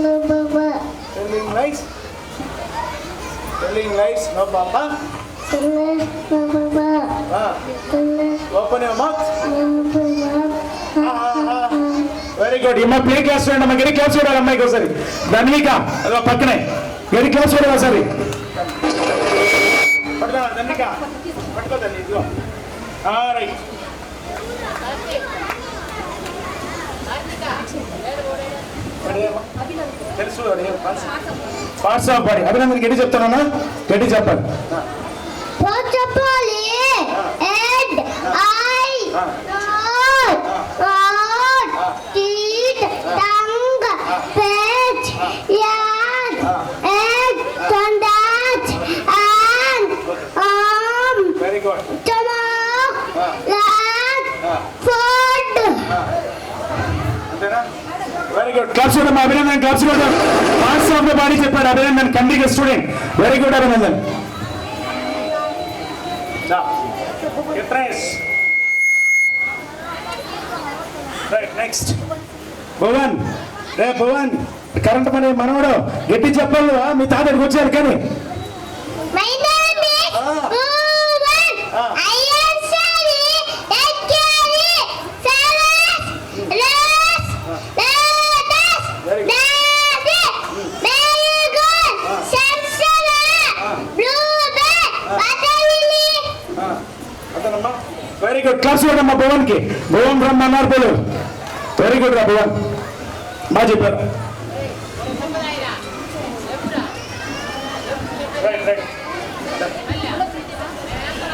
Telling lies. Telling lies. No, Papa. Open your mouth. Very good. You must play class చూడండి. గడి class చూడాలి అమ్మాయికి ఒకసారి. ధన్విక అదో పక్కనే గడి క్లాస్ చూడాలి ఒకసారి. పట్టుకో ధన్విక. పట్టుకో ధన్విక. ఇదిగో. రైట్. తెలుసు పార్ట్స్ ఆఫ్ బాడీ. అభినందన్ గడి చెప్తానన్నా. గడి చెప్పాలి. చెప్పాలి. Head, eye, nose, heart, teeth, tongue, face, add, head, conduct, hand, arm, very good. Stomach, leg, foot. అంతేనా? Very good. క్లాప్స్ చూడమ్మా అభినందన్. క్లాప్స్ చూద్దాం. పార్ట్స్ ఆఫ్ ద బాడీ చెప్పాడు అభినందన్. కండిగా student. Very good Abhinandan. Right next Bhuvan. రే భువన్, కరెంట్ పని మనవడు గట్టి చెప్పాలి. మీ తాతడికి వచ్చారు కానీ My name is Bhuvan. I am Sally. Actually, Salas, Ras, Latas, Nadi, Marigold, Sansara, Bluebird, Waterlily. అతనమ్మా. Very good. క్లాస్ చూడమ్మా భువన్కి. Bhuvan from Mannarpalli. Very good రా భువన్, బాగా చెప్పారు.